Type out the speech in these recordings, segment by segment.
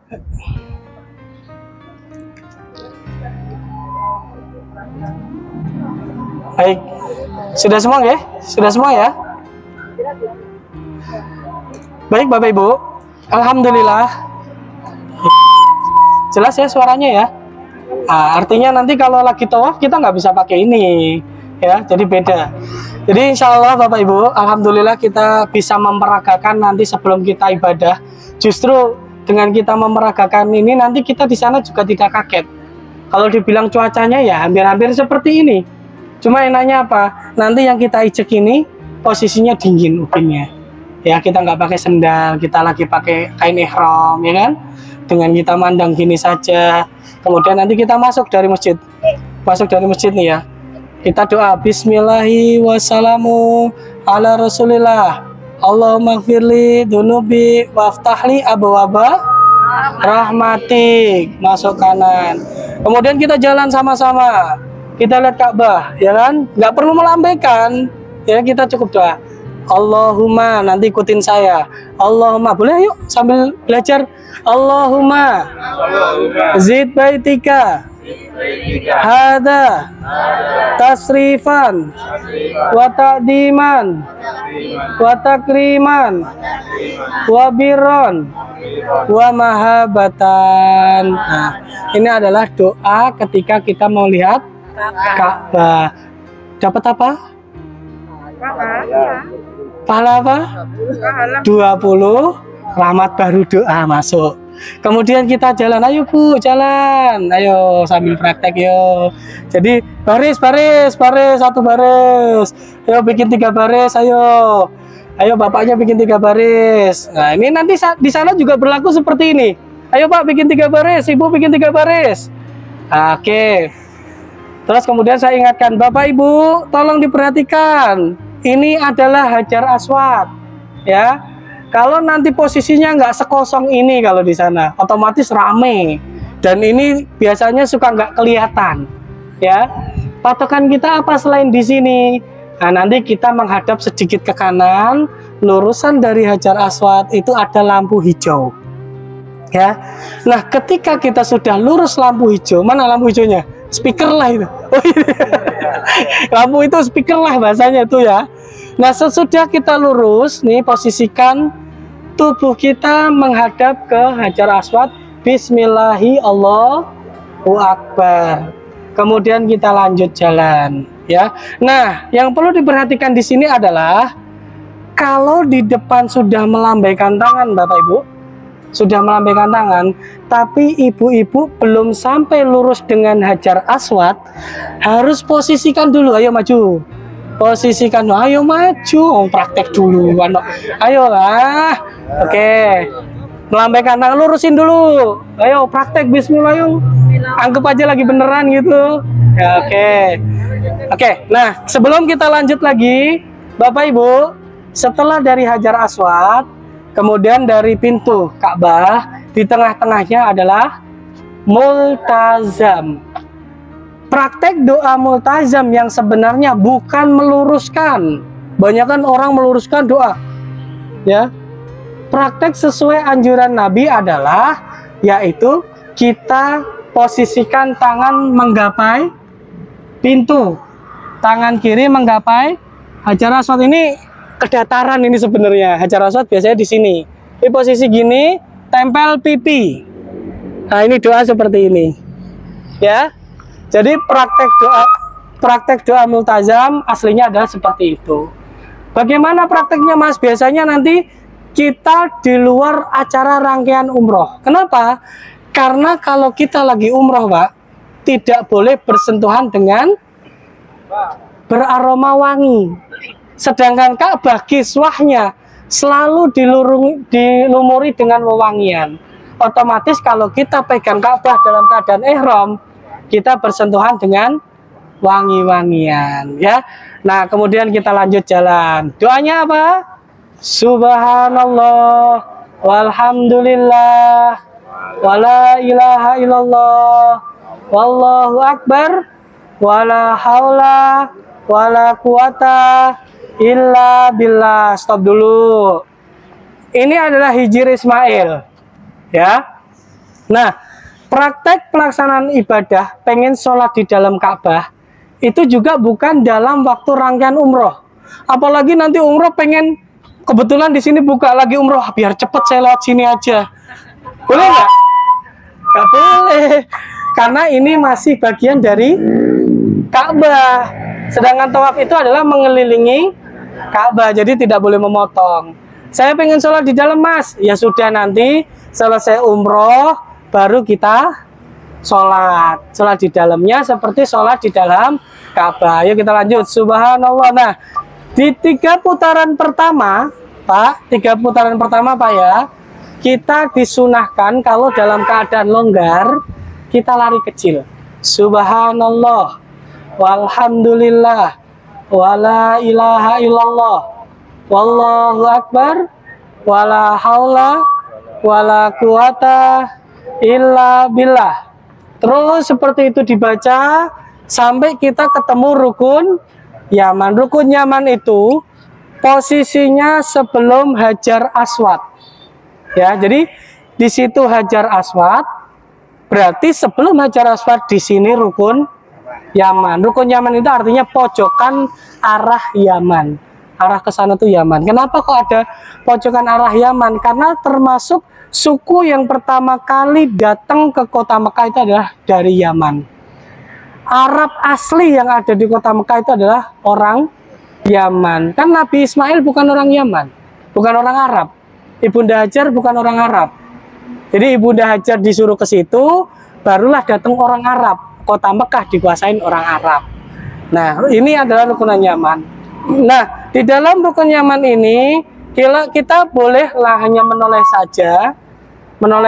Baik, sudah semua ya? Sudah semua ya? Baik Bapak Ibu, alhamdulillah. Jelas ya suaranya ya? Nah, artinya nanti kalau lagi tawaf kita nggak bisa pakai ini ya, jadi beda. Jadi insya Allah Bapak Ibu, alhamdulillah kita bisa memperagakan nanti sebelum kita ibadah. Justru dengan kita memperagakan ini nanti kita di sana juga tidak kaget. Kalau dibilang cuacanya ya hampir-hampir seperti ini. Cuma enaknya apa? Nanti yang kita ijek ini posisinya dingin ubinnya. Ya kita nggak pakai sendal, kita lagi pakai kain ihram, ya kan? Dengan kita mandang gini saja. Kemudian nanti kita masuk dari masjid. Masuk dari masjid nih ya. Kita doa bismillahi wassalamu ala rasulillah. Allahumma gfirli dunubi waftahli abwaba rahmatik. Masuk kanan. Kemudian kita jalan sama-sama. Kita lihat Ka'bah, ya kan? Nggak perlu melambaikan. Ya, kita cukup doa. Allahumma, nanti ikutin saya. Allahumma, boleh yuk sambil belajar. Allahumma zid baitika hada tasrifan wa ta'diman wa takriman wa birron wa mahabatan. Nah, ini adalah doa ketika kita mau lihat Ka'bah. Dapat apa? Pahala apa? 20 rahmat baru doa masuk. Kemudian kita jalan, ayo Bu, jalan. Ayo sambil praktek yo. Jadi baris, satu baris. Ayo bikin 3 baris, ayo. Ayo bapaknya bikin 3 baris. Nah, ini nanti di sana juga berlaku seperti ini. Ayo Pak bikin 3 baris, Ibu bikin 3 baris. Oke. Terus kemudian saya ingatkan, Bapak Ibu, tolong diperhatikan. Ini adalah Hajar Aswad, ya. Kalau nanti posisinya nggak sekosong ini kalau di sana, otomatis rame. Dan ini biasanya suka nggak kelihatan, ya. Patokan kita apa selain di sini? Nah, nanti kita menghadap sedikit ke kanan, lurusan dari Hajar Aswad itu ada lampu hijau, ya. Nah, ketika kita sudah lurus lampu hijau, mana lampu hijaunya? Speaker lah itu. Oh, lampu itu speaker lah bahasanya itu ya. Nah, sesudah kita lurus nih, posisikan tubuh kita menghadap ke Hajar Aswad. Bismillahi Allahu Akbar. Kemudian kita lanjut jalan ya. Nah, yang perlu diperhatikan di sini adalah kalau di depan sudah melambaikan tangan Bapak Ibu, sudah melambaikan tangan, tapi ibu-ibu belum sampai lurus dengan Hajar Aswad, harus posisikan dulu. Ayo maju, posisikan, ayo maju, praktek dulu, ayolah. Oke, melambaikan tangan, lurusin dulu. Ayo praktek, bismillah, yuk. Anggap aja lagi beneran gitu. Ya, oke. Nah, sebelum kita lanjut lagi, Bapak Ibu, setelah dari Hajar Aswad, kemudian dari pintu Ka'bah, di tengah-tengahnya adalah multazam. Praktek doa multazam yang sebenarnya bukan meluruskan. Banyak kan orang meluruskan doa. Ya. Praktek sesuai anjuran Nabi adalah yaitu kita posisikan tangan menggapai pintu. Tangan kiri menggapai Hajar Aswad. Ini kedataran ini sebenarnya. Hajar Aswad biasanya di sini. Di posisi gini, tempel pipi. Nah, ini doa seperti ini. Ya. Jadi praktek doa multazam aslinya adalah seperti itu. Bagaimana prakteknya Mas? Biasanya nanti kita di luar acara rangkaian umroh. Kenapa? Karena kalau kita lagi umroh, Pak, tidak boleh bersentuhan dengan beraroma wangi. Sedangkan Ka'bah kiswahnya selalu dilumuri dengan wewangian. Otomatis kalau kita pegang Ka'bah dalam keadaan ihram, kita bersentuhan dengan wangi-wangian, ya. Nah, kemudian kita lanjut jalan. Doanya apa? Subhanallah walhamdulillah wala ilaha illallah wallahu akbar wala haula wala quwata illa billah. Stop dulu. Ini adalah Hijir Ismail, ya. Nah, praktek pelaksanaan ibadah, pengen sholat di dalam Ka'bah, itu juga bukan dalam waktu rangkaian umroh. Apalagi nanti umroh pengen, kebetulan di sini buka lagi umroh, biar cepet saya lewat sini aja. Boleh nggak? Nggak boleh. Karena ini masih bagian dari Ka'bah. Sedangkan tawaf itu adalah mengelilingi Ka'bah, jadi tidak boleh memotong. Saya pengen sholat di dalam, Mas. Ya sudah, nanti selesai umroh baru kita sholat di dalamnya seperti sholat di dalam Ka'bah. Ayo kita lanjut. Subhanallah. Nah, di 3 putaran pertama, Pak, 3 putaran pertama, Pak ya, kita disunahkan kalau dalam keadaan longgar kita lari kecil. Subhanallah, walhamdulillah, wala ilaha illallah, wallahu akbar, wala haula wala quwata illa billah. Terus seperti itu dibaca sampai kita ketemu rukun Yaman. Rukun Yaman itu posisinya sebelum Hajar Aswad. Ya, jadi di situ Hajar Aswad, berarti sebelum Hajar Aswad di sini rukun Yaman. Rukun Yaman itu artinya pojokan arah Yaman. Arah ke sana tuh Yaman. Kenapa kok ada pojokan arah Yaman? Karena termasuk suku yang pertama kali datang ke kota Mekah itu adalah dari Yaman. Arab asli yang ada di kota Mekah itu adalah orang Yaman. Kan Nabi Ismail bukan orang Yaman, bukan orang Arab. Ibunda Hajar bukan orang Arab. Jadi Ibunda Hajar disuruh ke situ, barulah datang orang Arab. Kota Mekah dikuasain orang Arab. Nah, ini adalah rukunan Yaman. Nah, di dalam rukun Yaman ini kita boleh lah hanya menoleh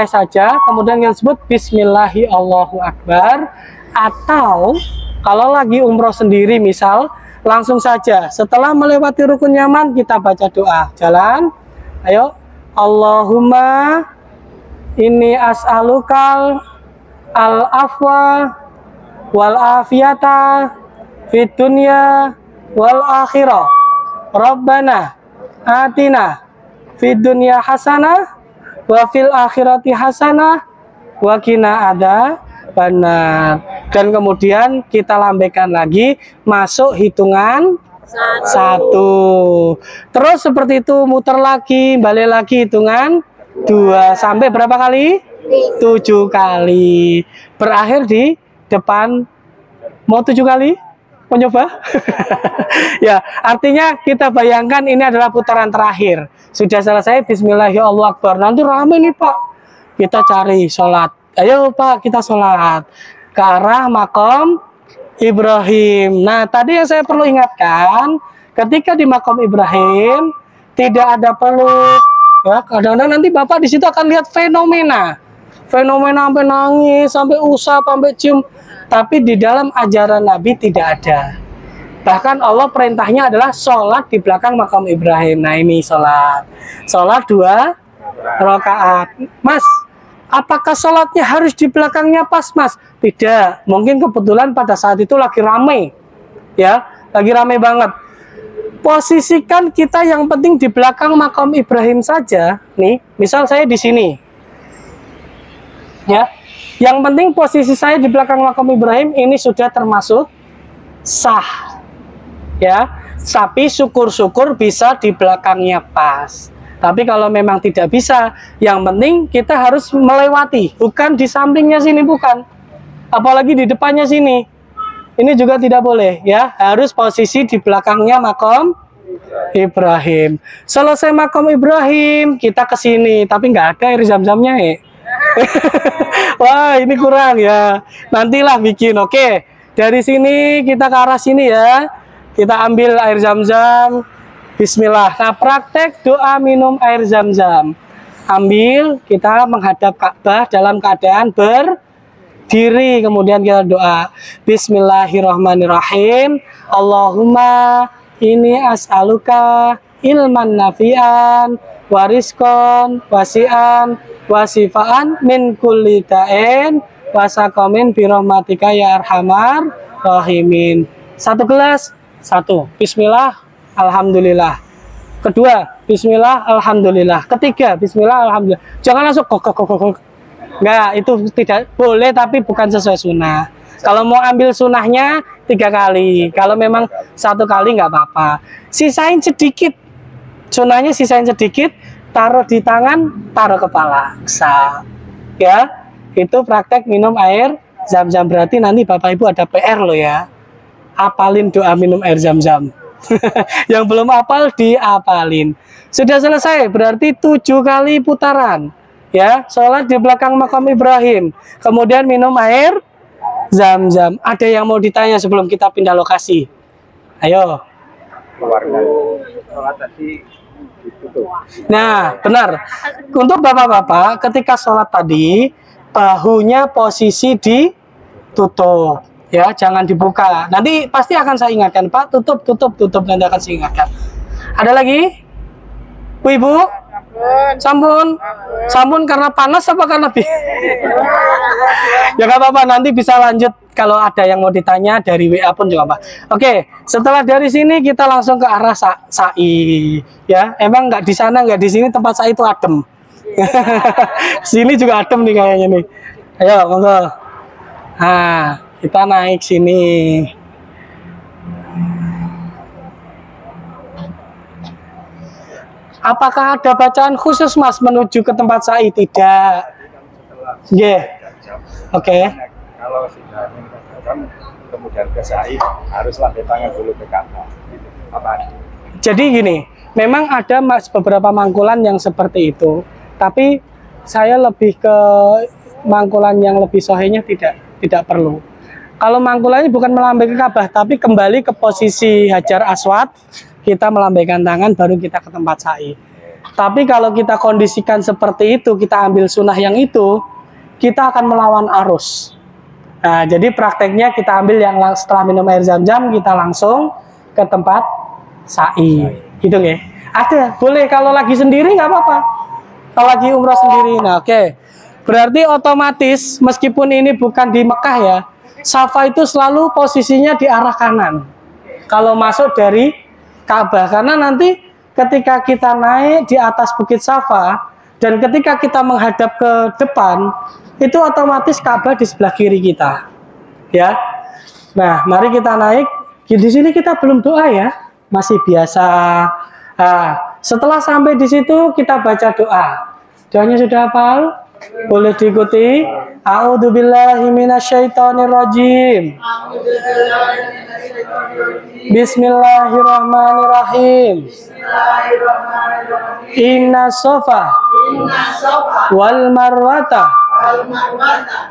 saja, kemudian yang disebut Bismillahi Allahu Akbar, atau kalau lagi umroh sendiri misal, langsung saja setelah melewati rukun Yaman kita baca doa. Jalan, ayo. Allahumma inni as'alukal al-afwa wal afiyata fid dunya wal akhirah. Rabbana atina fid dunya hasanah wa fil akhirati hasanah wa qina adzabannar. Dan kemudian kita lambaikan lagi masuk hitungan 1. Terus seperti itu muter lagi, balik lagi hitungan 2 sampai berapa kali? 7 kali. Berakhir di depan. Mau 7 kali? Mau nyoba? Ya, artinya kita bayangkan ini adalah putaran terakhir. Sudah selesai Bismillahirrahmanirrahim. Nanti rame nih, Pak. Kita cari sholat. Ayo, Pak, kita sholat ke arah makom Ibrahim. Nah, tadi yang saya perlu ingatkan, ketika di makom Ibrahim tidak ada peluk. Ya, kadang-kadang nanti Bapak di situ akan lihat fenomena sampai nangis, sampai usap, sampai cium. Tapi di dalam ajaran Nabi tidak ada. Bahkan Allah perintahnya adalah sholat di belakang makam Ibrahim. Nah, ini sholat 2 rakaat. Mas, apakah sholatnya harus di belakangnya pas, Mas? Tidak. Mungkin kebetulan pada saat itu lagi rame. Ya, lagi rame banget. Posisikan kita yang penting di belakang makam Ibrahim saja. Nih, misal saya di sini. Ya. Yang penting posisi saya di belakang makam Ibrahim ini sudah termasuk sah. Ya. Tapi syukur-syukur bisa di belakangnya pas. Tapi kalau memang tidak bisa, yang penting kita harus melewati, bukan di sampingnya sini, bukan. Apalagi di depannya sini. Ini juga tidak boleh, ya. Harus posisi di belakangnya makom Ibrahim. Selesai makom Ibrahim, kita ke sini, tapi nggak ada air zam-zamnya, ya. Wah, ini kurang ya. Nantilah bikin. Oke. Dari sini kita ke arah sini ya. Kita ambil air zam-zam. Bismillah. Nah, praktek doa minum air zam-zam. Ambil, kita menghadap Ka'bah dalam keadaan berdiri. Kemudian kita doa. Bismillahirrahmanirrahim. Allahumma inni as'aluka ilman nafi'an, wariskon, wasi'an, wasifaan min kulli da'in, wasakomin birahmatika ya arhamar rahimin. 1 gelas, 1. Bismillah. Alhamdulillah. Kedua, Bismillah, Alhamdulillah. Ketiga, Bismillah, Alhamdulillah. Jangan langsung kok. Enggak, itu tidak boleh tapi bukan sesuai sunnah. Kalau mau ambil sunnahnya 3 kali. Kalau memang 1 kali nggak apa-apa. Sisain sedikit. Sunnahnya sisain sedikit, taruh di tangan, taruh kepala. Ya, itu praktek minum air Zam-Zam. Berarti nanti Bapak Ibu ada PR loh ya. Apalin doa minum air Zam-Zam. Yang belum hafal diapalin. Sudah selesai, berarti 7 kali putaran. Ya, sholat di belakang makam Ibrahim. Kemudian minum air Zam-Zam. Ada yang mau ditanya sebelum kita pindah lokasi? Ayo. Keluarga sholat tadi ditutup. Nah, benar. Untuk bapak-bapak, ketika sholat tadi, bahunya posisi ditutup. Ya, jangan dibuka. Nanti pasti akan saya ingatkan, Pak, tutup. Nanti akan saya ingatkan. Ada lagi? Bu, Ibu? Sampun karena panas apa karena ya nggak apa-apa, nanti bisa lanjut kalau ada yang mau ditanya dari WA pun juga Pak. Oke, setelah dari sini kita langsung ke arah sa'i. Ya, emang nggak di sana nggak di sini tempat sa'i itu adem. Sini juga adem nih kayaknya nih. Ayo, monggo. Nah, kita naik sini. Apakah ada bacaan khusus Mas menuju ke tempat sa'i? Tidak. Yeah. Oke. Kalau sudah kemudian ke sa'i harus lambai tangan dulu ke Ka'bah. Apa? Jadi gini, memang ada beberapa mangkulan yang seperti itu, tapi saya lebih ke mangkulan yang lebih sohenya tidak perlu. Kalau mangkulannya bukan melambaikan ke Ka'bah, tapi kembali ke posisi Hajar Aswad, kita melambaikan tangan baru kita ke tempat sa'i. Tapi kalau kita kondisikan seperti itu, kita ambil sunnah yang itu, kita akan melawan arus. Nah, jadi prakteknya kita ambil yang setelah minum air Zam-Zam, kita langsung ke tempat sa'i. Gitu ya. Ada, boleh kalau lagi sendiri nggak apa-apa. Kalau lagi umrah sendiri, nah oke. Berarti otomatis meskipun ini bukan di Mekah ya, Safa itu selalu posisinya di arah kanan. Kalau masuk dari Ka'bah, karena nanti ketika kita naik di atas Bukit Safa dan ketika kita menghadap ke depan, itu otomatis Ka'bah di sebelah kiri kita. Ya. Nah, mari kita naik. Di sini kita belum doa ya, masih biasa. Nah, setelah sampai di situ kita baca doa. Doanya sudah hafal? Boleh diikuti. A'udzubillahi minasyaitonirrajim. Bismillahirrahmanirrahim. Inna sofa wal marwata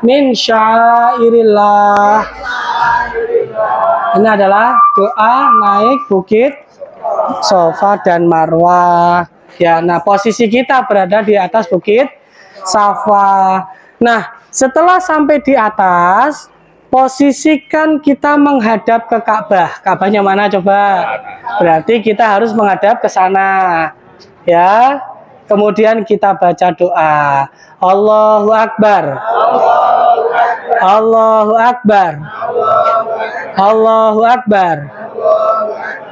min syairillah. Ini adalah doa naik bukit Sofa dan Marwah. Ya, nah posisi kita berada di atas bukit Safa. Nah, setelah sampai di atas, posisikan kita menghadap ke Ka'bah. Ka'bahnya mana coba? Berarti kita harus menghadap ke sana. Ya. Kemudian kita baca doa. Allahu Akbar. Allahu Akbar. Allahu Akbar.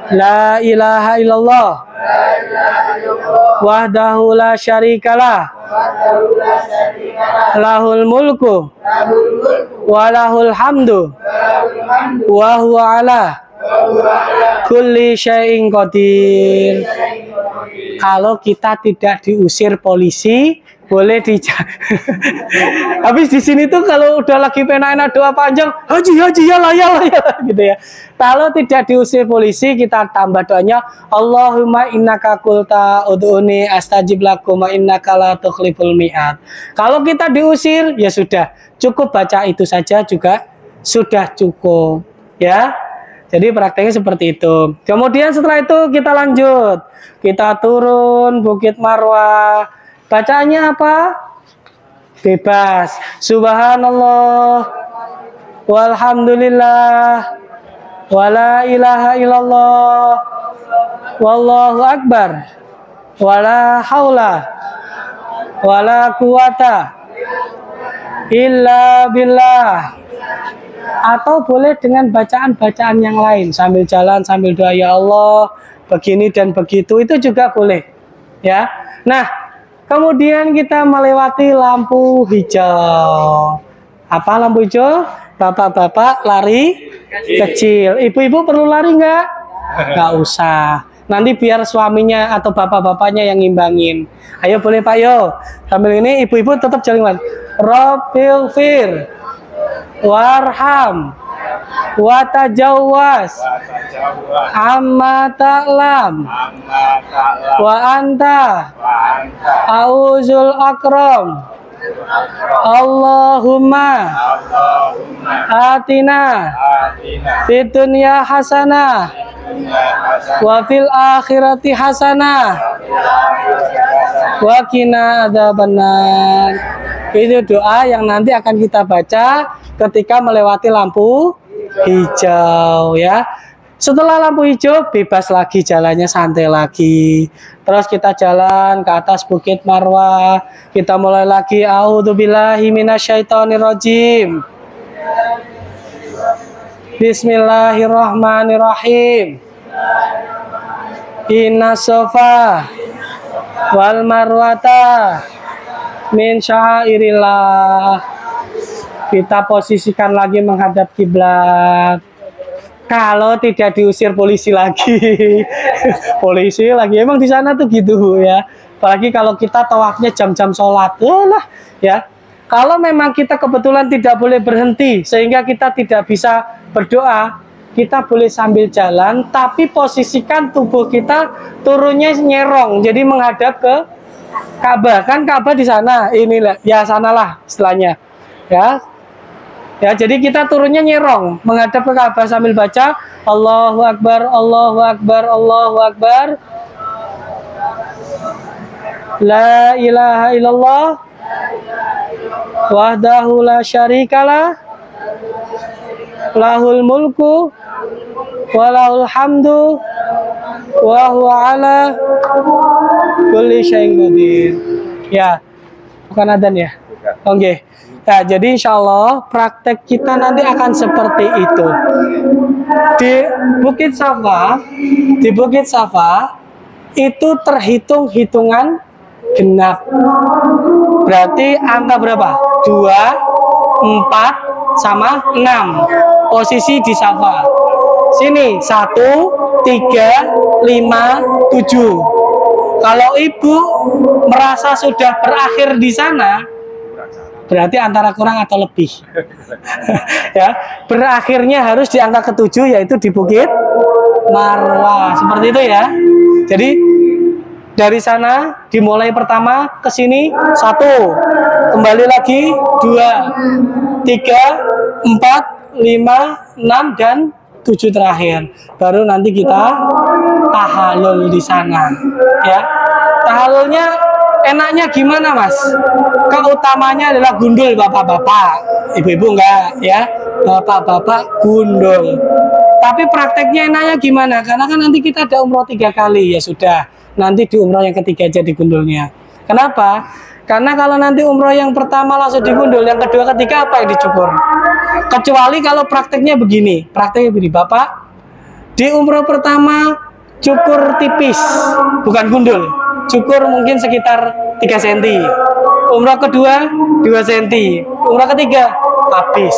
La ilaha illallah. Wahdahu la syarikalah. Lahul mulku wa lahul hamdu wa huwa ala kulli syai'in qadir. Kalau kita tidak diusir polisi, boleh habis di sini tuh kalau udah lagi enak-enak doa panjang, haji ya lah gitu ya. Kalau tidak diusir polisi, kita tambah doanya Allahumma innaka qulta ud'uni astajib lakum wa innaka la tukhliful mi'ad. Kalau kita diusir, ya sudah, cukup baca itu saja juga sudah cukup ya. Jadi prakteknya seperti itu. Kemudian setelah itu kita lanjut, kita turun Bukit Marwah. Bacaannya apa? Bebas. Subhanallah walhamdulillah wala ilaha illallah wallahu akbar wala haula wala quwata illa billah. Atau boleh dengan bacaan-bacaan yang lain sambil jalan sambil doa, ya Allah begini dan begitu, itu juga boleh ya. Nah, Kemudian kita melewati lampu hijau. Apa lampu hijau? Bapak-bapak lari kecil. Ibu-ibu perlu lari nggak? Nggak usah. Nanti biar suaminya atau bapak-bapaknya yang ngimbangin. Ayo boleh Pak yo. Sambil ini ibu-ibu tetap jalan. Rabbil fir warham watajawwas amma ta'lam wa anta auzul akram Allahumma atina fid dunya hasanah wa fil akhirati hasanah wa qina adzabannar. Itu doa yang nanti akan kita baca ketika melewati lampu hijau ya. Setelah lampu hijau bebas lagi jalannya, santai lagi. Terus kita jalan ke atas Bukit Marwah. Kita mulai lagi a'udzubillahi minasyaitonirrajim. Bismillahirrahmanirrahim. Inna sofa wal marwata min syairillah. Kita posisikan lagi menghadap kiblat. Kalau tidak diusir polisi lagi. Polisi lagi emang di sana tuh gitu ya. Apalagi kalau kita tawafnya jam-jam sholat. Lah ya. Kalau memang kita kebetulan tidak boleh berhenti sehingga kita tidak bisa berdoa, kita boleh sambil jalan tapi posisikan tubuh kita turunnya nyerong. Jadi menghadap ke Ka'bah. Kan Ka'bah di sana. Inilah ya sanalah istilahnya. Ya. Ya, jadi kita turunnya nyerong menghadap ke Ka'bah sambil baca Allahu Akbar, Allahu Akbar, Allahu Akbar. La ilaha illallah wahdahu la syarikalah lahul mulku wa lahul hamdu wa huwa ala kulli syai'in qadir. Ya, bukan adzan ya? Oke. Okay. Nah, jadi insya Allah praktek kita nanti akan seperti itu. Di Bukit Safa itu terhitung hitungan genap. Berarti angka berapa? 2, 4, sama 6. Posisi di Safa. Sini 1, 3, 5, 7. Kalau ibu merasa sudah berakhir di sana, berarti antara kurang atau lebih. Ya, berakhirnya harus di angka ke-7 yaitu di Bukit Marwah. Seperti itu ya. Jadi dari sana dimulai pertama ke sini 1, kembali lagi 2, 3, 4, 5, 6 dan 7 terakhir. Baru nanti kita tahallul di sana. Ya. Tahallulnya enaknya gimana Mas? Keutamanya adalah gundul bapak-bapak, ibu-ibu enggak ya, bapak-bapak gundul. Tapi prakteknya enaknya gimana? Karena kan nanti kita ada umroh 3 kali ya sudah. Nanti di umroh yang ketiga aja digundulnya. Kenapa? Karena kalau nanti umroh yang pertama langsung digundul, yang kedua ketiga apa yang dicukur? Kecuali kalau prakteknya begini, Bapak di umroh pertama cukur tipis, bukan gundul. Cukur mungkin sekitar 3 cm. Umrah kedua 2 cm. Umrah ketiga habis.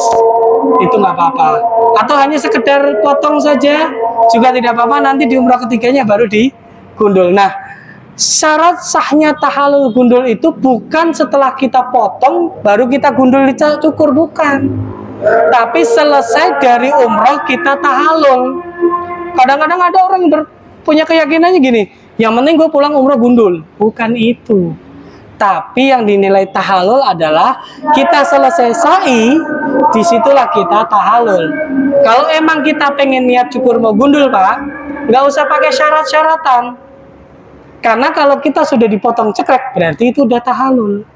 Itu nggak apa-apa. Atau hanya sekedar potong saja juga tidak apa-apa. Nanti di umrah ketiganya baru digundul. Nah, syarat sahnya tahallul gundul itu bukan setelah kita potong baru kita gundul cukur, bukan. Tapi selesai dari umrah kita tahallul. Kadang-kadang ada orang yang punya keyakinannya gini, yang penting gue pulang umroh gundul. Bukan itu. Tapi yang dinilai tahallul adalah kita selesai sa'i, disitulah kita tahallul. Kalau emang kita pengen niat cukur mau gundul Pak, nggak usah pakai syarat-syaratan. Karena kalau kita sudah dipotong cekrek, berarti itu udah tahallul.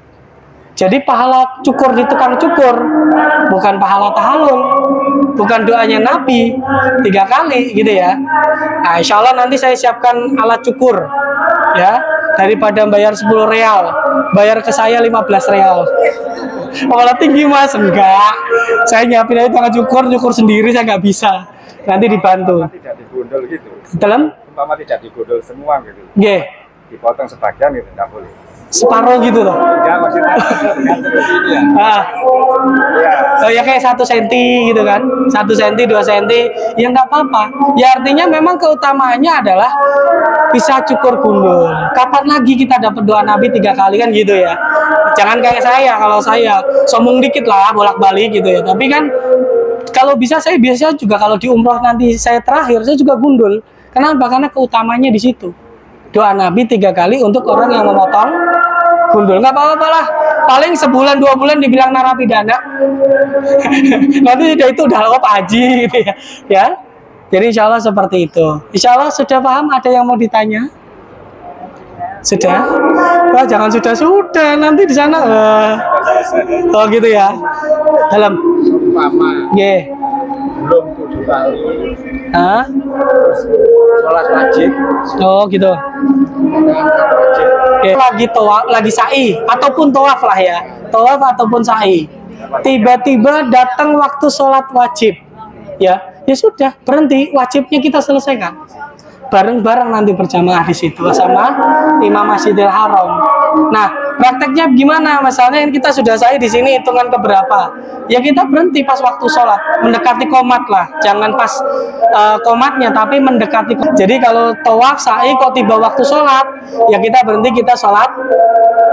Jadi pahala cukur di tukang cukur, bukan pahala tahallul. Bukan doanya Nabi 3 kali gitu ya. Nah, insya Allah nanti saya siapkan alat cukur ya. Daripada bayar 10 real, bayar ke saya 15 real. Malah tinggi Mas, enggak. Saya nyiapin aja tukang cukur sendiri, saya nggak bisa. Nanti dibantu. Tidak digundul gitu. Dalam? Umpama tidak digundul semua gitu. Nggih. Dipotong sebagian gitu, nggak boleh. separuh gitu loh. Ya maksudnya dengan seperti ini ya. Ah, Ya. oh ya kayak 1 senti gitu kan, 1 senti 2 senti, ya nggak apa-apa. Ya artinya memang keutamaannya adalah bisa cukur gundul. Kapan lagi kita dapat doa Nabi 3 kali kan gitu ya. Jangan kayak saya, kalau saya sombong dikit lah bolak-balik gitu ya. Tapi kan kalau bisa saya biasanya juga kalau di umroh nanti saya terakhir saya juga gundul. Kenapa? Karena keutamanya di situ. Doa Nabi 3 kali untuk orang yang memotong gundul. Nggak apa-apa lah. Paling sebulan 2 bulan dibilang narapidana. Nanti itu udah Pak Haji gitu ya. Ya. Jadi insya Allah seperti itu. Insya Allah sudah paham. Ada yang mau ditanya? Sudah? Wah jangan sudah. Nanti di sana. Oh gitu ya. Dalam. Umpama Ye. belum 7 kali Hah? sholat wajib Oh gitu. dengan kata wajib. Oke. Lagi tawaf, lagi sa'i ataupun tawaf lah ya. Tawaf ataupun sa'i. Tiba-tiba datang waktu sholat wajib. Ya sudah, berhenti. Wajibnya kita selesaikan. Bareng-bareng nanti berjamaah di situ sama Imam Masjidil Haram. Nah, prakteknya gimana? Misalnya kita sudah sa'i di sini hitungan keberapa? Ya kita berhenti pas waktu sholat, mendekati qomat lah. Jangan pas qomatnya, tapi mendekati. Jadi kalau tawaf sa'i kok tiba waktu sholat, ya kita berhenti, kita sholat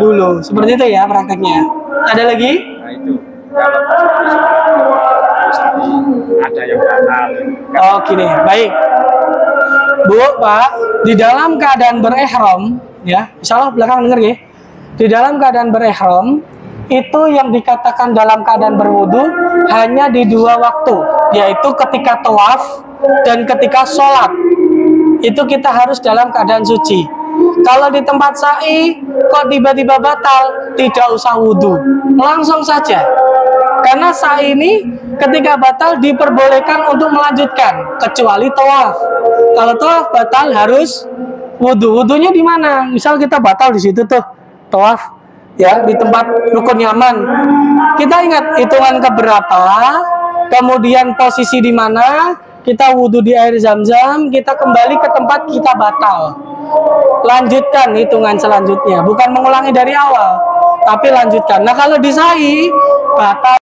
dulu. Seperti itu ya prakteknya. Ada lagi? Nah itu kalau ada yang batal. Oh gini, baik. Bu, Pak, di dalam keadaan berihram, ya, insya Allah belakang denger ya. Di dalam keadaan berihram, itu yang dikatakan dalam keadaan berwudu hanya di 2 waktu, yaitu ketika tawaf dan ketika sholat. Itu kita harus dalam keadaan suci. Kalau di tempat sa'i, kok tiba-tiba batal, tidak usah wudu, langsung saja. Karena sa'i ini ketika batal diperbolehkan untuk melanjutkan, kecuali tawaf. Kalau tawaf batal harus wudu. Wudunya di mana? Misal kita batal di situ tuh tawaf, ya di tempat rukun Yaman. Kita ingat hitungan keberapa, kemudian posisi di mana, kita wudu di air Zam-Zam, kita kembali ke tempat kita batal. Lanjutkan hitungan selanjutnya, bukan mengulangi dari awal, tapi lanjutkan. Nah kalau di sa'i batal